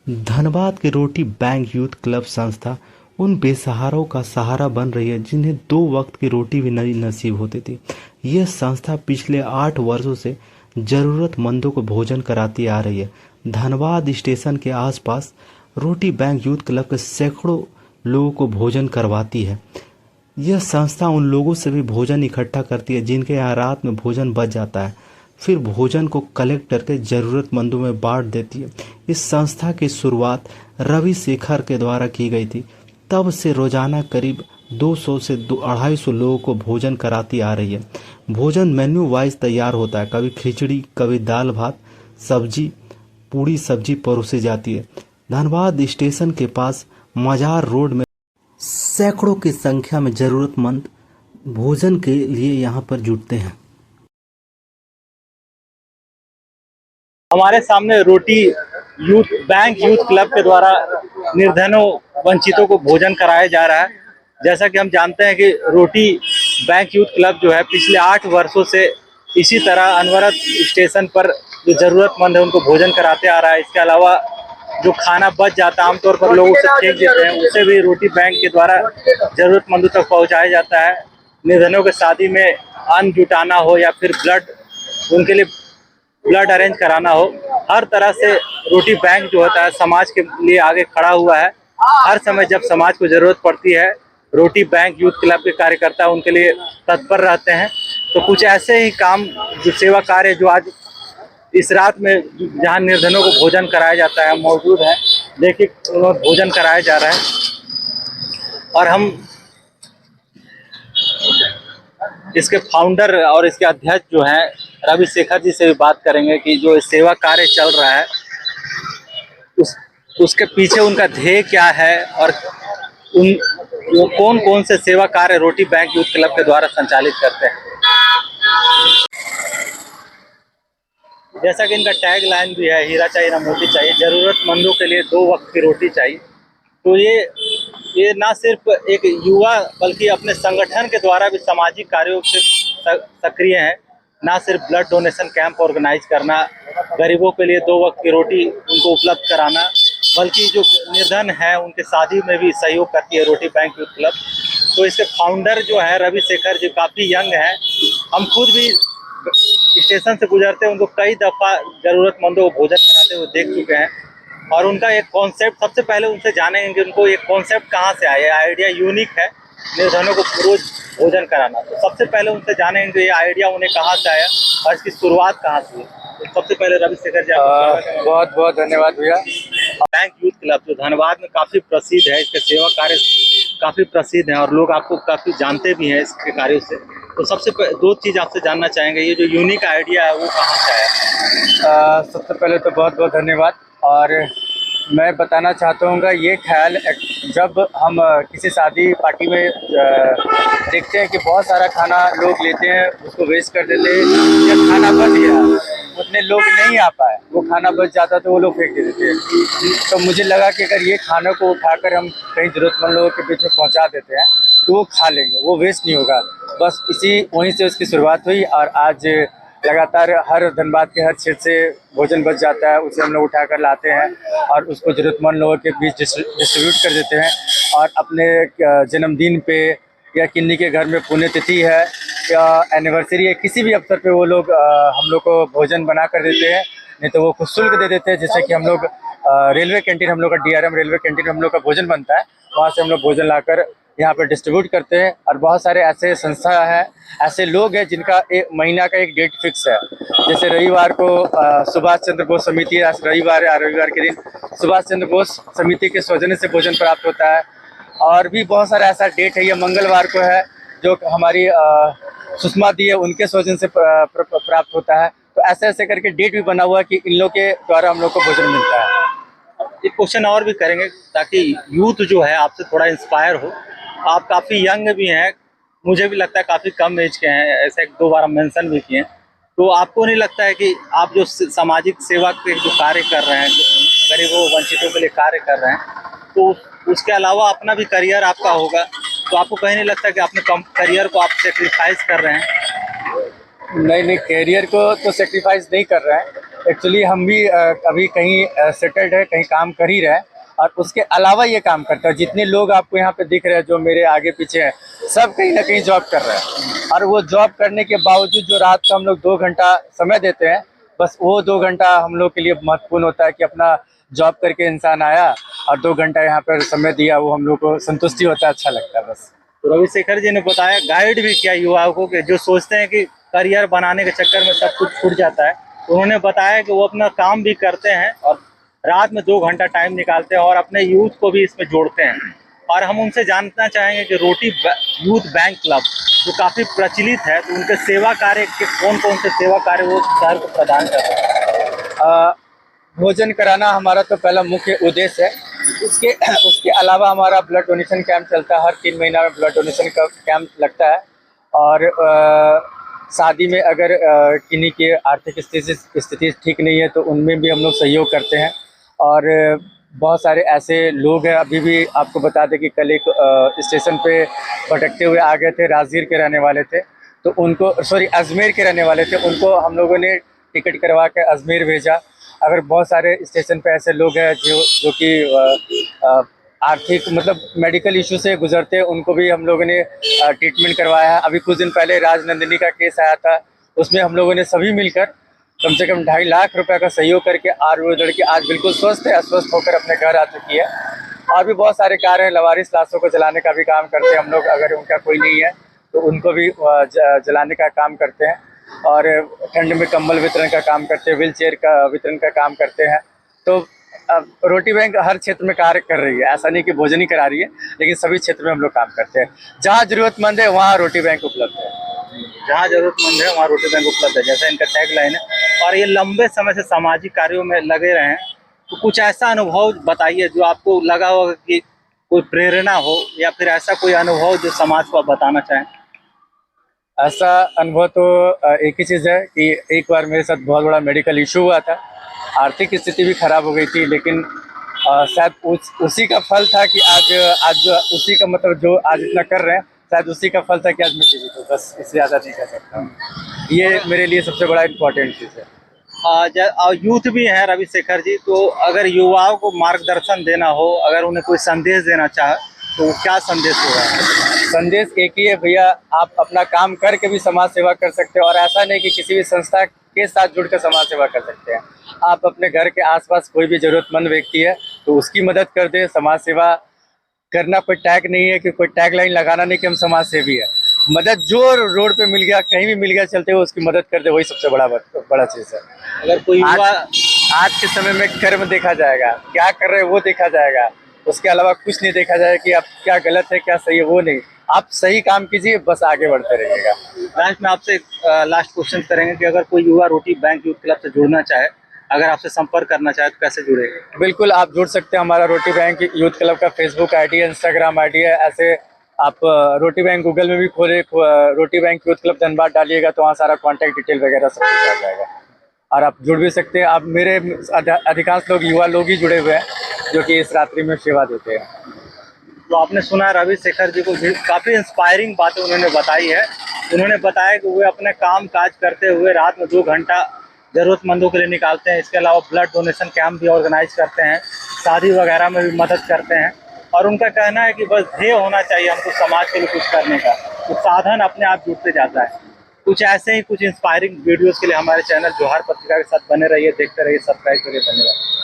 धनबाद के रोटी bank youth club संस्था उन बेसहारों का सहारा बन रही है जिन्हें 2 वक्त की रोटी भी नहीं नसीब होती थी। यह संस्था पिछले 8 वर्षों से जरूरतमंदों को भोजन कराती आ रही है। धनबाद स्टेशन के आसपास रोटी बैंक यूथ क्लब के सैकड़ों लोगों को भोजन करवाती है। यह संस्था उन लोगों से भी भोजन इकट्ठा करती है जिनके यहाँ रात में भोजन बच जाता है, फिर भोजन को कलेक्ट करके ज़रूरतमंदों में बांट देती है। इस संस्था की शुरुआत रवि शेखर के द्वारा की गई थी। तब से रोजाना करीब 200 से 250 लोगों को भोजन कराती आ रही है। भोजन मेन्यू वाइज तैयार होता है, कभी खिचड़ी, कभी दाल भात, सब्जी, पूड़ी सब्जी परोसी जाती है। धनबाद स्टेशन के पास मजार रोड में सैकड़ों की संख्या में जरूरतमंद भोजन के लिए यहाँ पर जुटते हैं। हमारे सामने रोटी यूथ बैंक यूथ क्लब के द्वारा निर्धनों वंचितों को भोजन कराया जा रहा है। जैसा कि हम जानते हैं कि रोटी बैंक यूथ क्लब जो है पिछले 8 वर्षों से इसी तरह अनवरत स्टेशन पर जो जरूरतमंद है उनको भोजन कराते आ रहा है। इसके अलावा जो खाना बच जाता है आमतौर पर लोग उसे फेंक देते हैं, उसे भी रोटी बैंक के द्वारा जरूरतमंदों तक पहुंचाया जाता है। निर्धनों के शादी में अन्न जुटाना हो या फिर उनके लिए ब्लड अरेंज कराना हो, हर तरह से रोटी बैंक जो होता है समाज के लिए आगे खड़ा हुआ है। हर समय जब समाज को जरूरत पड़ती है रोटी बैंक यूथ क्लब के कार्यकर्ता उनके लिए तत्पर रहते हैं। तो कुछ ऐसे ही काम जो सेवा कार्य जो आज इस रात में जहां निर्धनों को भोजन कराया जाता है मौजूद है। देखिए भोजन कराया जा रहा है और हम इसके फाउंडर और इसके अध्यक्ष जो हैं रवि शेखर जी से भी बात करेंगे कि जो सेवा कार्य चल रहा है उस उसके पीछे उनका ध्येय क्या है और उन वो कौन कौन से सेवा कार्य रोटी बैंक यूथ क्लब के द्वारा संचालित करते हैं। जैसा कि इनका टैग लाइन भी है, हीरा चाहिए ना मोती चाहिए, जरूरतमंदों के लिए 2 वक्त की रोटी चाहिए। तो ये ना सिर्फ एक युवा बल्कि अपने संगठन के द्वारा भी सामाजिक कार्यों से सक्रिय हैं। ना सिर्फ ब्लड डोनेशन कैंप ऑर्गेनाइज करना, गरीबों के लिए 2 वक्त की रोटी उनको उपलब्ध कराना, बल्कि जो निर्धन है उनके शादी में भी सहयोग करती है रोटी बैंक यूथ क्लब। तो इसके फाउंडर जो है रवि शेखर जी काफ़ी यंग हैं। हम खुद भी स्टेशन से गुजरते हैं उनको कई दफ़ा ज़रूरतमंदों को भोजन कराते हुए देख चुके हैं। और उनका एक कॉन्सेप्ट सबसे पहले उनसे जानेंगे उनको एक कॉन्सेप्ट कहाँ से आया। आइडिया यूनिक है निर्धनों को रोज भोजन कराना। तो सबसे पहले उनसे जानेंगे ये आइडिया उन्हें कहाँ से आया और इसकी शुरुआत कहाँ से हुई। तो सबसे पहले रवि शेखर जी बहुत बहुत धन्यवाद भैया। बैंक यूथ क्लब जो धनबाद में काफ़ी प्रसिद्ध है, इसके सेवा कार्य काफ़ी प्रसिद्ध हैं और लोग आपको काफ़ी जानते भी हैं इसके कार्यों से। तो सबसे 2 चीज़ आपसे जानना चाहेंगे, ये जो यूनिक आइडिया है वो कहाँ से आया। सबसे पहले तो बहुत बहुत धन्यवाद। और मैं बताना चाहता हूँ ये ख्याल जब हम किसी शादी पार्टी में देखते हैं कि बहुत सारा खाना लोग लेते हैं उसको वेस्ट कर देते हैं या खाना बच गया उतने लोग नहीं आ पाए वो खाना बच जाता तो वो लोग फेंक दे देते हैं। तो मुझे लगा कि अगर ये खाना को उठाकर हम कहीं ज़रूरतमंद लोगों के बीच में पहुँचा देते हैं तो वो खा लेंगे, वो वेस्ट नहीं होगा। बस वहीं से उसकी शुरुआत हुई और आज लगातार हर धनबाद के हर क्षेत्र से भोजन बच जाता है, उसे हम लोग उठा कर लाते हैं और उसको ज़रूरतमंद लोगों के बीच डिस्ट्रीब्यूट कर देते हैं। और अपने जन्मदिन पे या किन्हीं के घर में पुण्यतिथि है या एनिवर्सरी है, किसी भी अवसर पे वो लोग हम लोग को भोजन बना कर देते हैं, नहीं तो वो कुछ शुल्क दे देते हैं। जैसे कि हम लोग रेलवे कैंटीन, हम लोग का DRM रेलवे कैंटीन हम लोग का भोजन बनता है, वहाँ से हम लोग भोजन लाकर यहाँ पर डिस्ट्रीब्यूट करते हैं। और बहुत सारे ऐसे संस्था हैं, ऐसे लोग हैं जिनका एक महीना का एक डेट फिक्स है। जैसे रविवार को सुभाष चंद्र बोस समिति, रविवार के दिन सुभाष चंद्र बोस समिति के सौजन्य से भोजन प्राप्त होता है। और भी बहुत सारा ऐसा डेट है, ये मंगलवार को है जो हमारी सुषमा दी है उनके सौजन्य से प्राप्त होता है। तो ऐसे ऐसे करके डेट भी बना हुआ है कि इन लोग के द्वारा हम लोग को भोजन मिलता है। एक क्वेश्चन और भी करेंगे ताकि यूथ जो है आपसे थोड़ा इंस्पायर हो। आप काफ़ी यंग भी हैं, मुझे भी लगता है काफ़ी कम एज के हैं, ऐसे 1-2 बार मेंशन भी किए हैं। तो आपको नहीं लगता है कि आप जो सामाजिक सेवा के जो कार्य कर रहे हैं, गरीबों वंचितों के लिए कार्य कर रहे हैं, तो उसके अलावा अपना भी करियर आपका होगा, तो आपको कहीं नहीं लगता कि अपने करियर को आप सेक्रीफाइस कर रहे हैं। नहीं, कैरियर को तो सेक्रीफाइस नहीं कर रहे हैं, एक्चुअली हम भी अभी कहीं सेटल्ड है, कहीं काम कर ही रहे हैं और उसके अलावा ये काम करता है। जितने लोग आपको यहाँ पे दिख रहे हैं जो मेरे आगे पीछे हैं, सब कहीं ना कहीं जॉब कर रहे हैं और वो जॉब करने के बावजूद जो रात को हम लोग 2 घंटा समय देते हैं, बस वो 2 घंटा हम लोग के लिए महत्वपूर्ण होता है कि अपना जॉब करके इंसान आया और 2 घंटा यहाँ पर समय दिया, वो हम लोग को संतुष्टि होता है, अच्छा लगता है बस। तो रविशेखर जी ने बताया, गाइड भी किया युवाओं को कि जो सोचते हैं कि करियर बनाने के चक्कर में सब कुछ छूट जाता है। उन्होंने बताया कि वो अपना काम भी करते हैं और रात में 2 घंटा टाइम निकालते हैं और अपने यूथ को भी इसमें जोड़ते हैं। और हम उनसे जानना चाहेंगे कि यूथ बैंक क्लब जो काफ़ी प्रचलित है, तो उनके सेवा कार्य के कौन से सेवा कार्य वो शहर को प्रदान कर रहे हैं। भोजन कराना हमारा तो पहला मुख्य उद्देश्य है। उसके अलावा हमारा ब्लड डोनेशन कैंप चलता है, हर 3 महीना में ब्लड डोनेशन का कैंप लगता है और शादी में अगर किन्हीं की आर्थिक स्थिति ठीक नहीं है तो उनमें भी हम लोग सहयोग करते हैं। और बहुत सारे ऐसे लोग हैं, अभी भी आपको बता दें कि कल एक स्टेशन पे भटकते हुए आ गए थे, राजगीर के रहने वाले थे, तो उनको अजमेर के रहने वाले थे, उनको हम लोगों ने टिकट करवा के अजमेर भेजा। अगर बहुत सारे स्टेशन पे ऐसे लोग हैं जो कि आर्थिक मतलब मेडिकल इशू से गुजरते हैं, उनको भी हम लोगों ने ट्रीटमेंट करवाया है। अभी कुछ दिन पहले राजनंदिनी का केस आया था, उसमें हम लोगों ने सभी मिलकर कम से कम 2.5 लाख रुपए का सहयोग करके और वो लड़की आज बिल्कुल स्वस्थ है, अस्वस्थ होकर अपने घर आ चुकी है। और भी बहुत सारे कार्य हैं, लवारिस लाशों को जलाने का भी काम करते हैं हम लोग, अगर उनका कोई नहीं है तो उनको भी जलाने का काम करते हैं। और ठंड में कंबल वितरण का काम करते हैं, व्हील चेयर का वितरण का काम करते हैं। तो रोटी बैंक हर क्षेत्र में कार्य कर रही है, ऐसा नहीं कि भोजन ही करा रही है, लेकिन सभी क्षेत्र में हम लोग काम करते हैं। जहाँ जरूरतमंद है वहाँ रोटी बैंक उपलब्ध है। जहाँ जरूरतमंद है वहाँ रोटी बैंक उपलब्ध है, जैसा इनका टैग लाइन है। और ये लंबे समय से सामाजिक कार्यों में लगे रहे हैं, तो कुछ ऐसा अनुभव बताइए जो आपको लगा होगा कि कोई प्रेरणा हो, या फिर ऐसा कोई अनुभव जो समाज को आप बताना चाहें। ऐसा अनुभव तो एक ही चीज़ है कि एक बार मेरे साथ बहुत बड़ा मेडिकल इशू हुआ था, आर्थिक स्थिति भी खराब हो गई थी, लेकिन शायद उसी का फल था कि आज उसी का मतलब जो आज इतना कर रहे हैं, शायद उसी का फल था कि आज मैं जीवित हूँ। बस इससे ज़्यादा नहीं कह सकता हूँ, ये मेरे लिए सबसे बड़ा इम्पोर्टेंट चीज़ है। यूथ भी हैं रविशेखर जी, तो अगर युवाओं को मार्गदर्शन देना हो, अगर उन्हें कोई संदेश देना चाहे तो क्या संदेश होगा? संदेश एक ही है भैया, आप अपना काम करके भी समाज सेवा कर सकते हो और ऐसा नहीं कि किसी भी संस्था के साथ जुड़कर समाज सेवा कर सकते हैं। आप अपने घर के आसपास कोई भी जरूरतमंद व्यक्ति है तो उसकी मदद कर दे। समाज सेवा करना कोई टैग नहीं है, कि कोई टैग लाइन लगाना नहीं कि हम समाज सेवी है। मदद जो रोड पे मिल गया, कहीं भी मिल गया चलते हुए, उसकी मदद कर दे, वही सबसे बड़ा चीज़ है। अगर कोई युवा आज के समय में कर्म देखा जाएगा, क्या कर रहे हैं वो देखा जाएगा, उसके अलावा कुछ नहीं देखा जाएगा कि आप क्या गलत है क्या सही है, वो नहीं। आप सही काम कीजिए, बस आगे बढ़ते रहिएगा। लास्ट में आपसे लास्ट क्वेश्चन करेंगे कि अगर कोई युवा रोटी बैंक यूथ क्लब से जुड़ना चाहे, अगर आपसे संपर्क करना चाहे तो कैसे जुड़ेगा? बिल्कुल आप जुड़ सकते हैं। हमारा रोटी बैंक यूथ क्लब का फेसबुक आईडी है, इंस्टाग्राम आईडी है। ऐसे आप रोटी बैंक गूगल में भी खोले, रोटी बैंक यूथ क्लब धनबाद डालिएगा तो वहाँ सारा कॉन्टैक्ट डिटेल वगैरह सब कुछ आ जाएगा। और आप जुड़ भी सकते हैं। आप मेरे अधिकांश लोग युवा लोग ही जुड़े हुए हैं जो कि इस रात्रि में सेवा देते हैं। तो आपने सुना रविशेखर जी को काफ़ी इंस्पायरिंग बातें उन्होंने बताई है। उन्होंने बताया कि वे अपने काम काज करते हुए रात में 2 घंटा ज़रूरतमंदों के लिए निकालते हैं। इसके अलावा ब्लड डोनेशन कैंप भी ऑर्गेनाइज करते हैं, शादी वगैरह में भी मदद करते हैं। और उनका कहना है कि बस ध्येय होना चाहिए हमको समाज के लिए कुछ करने का, तो साधन अपने आप जुड़ते जाता है। कुछ ऐसे ही कुछ इंस्पायरिंग वीडियोज़ के लिए हमारे चैनल जोहार पत्रिका के साथ बने रहिए, देखते रहिए, सब्सक्राइब करिए। धन्यवाद।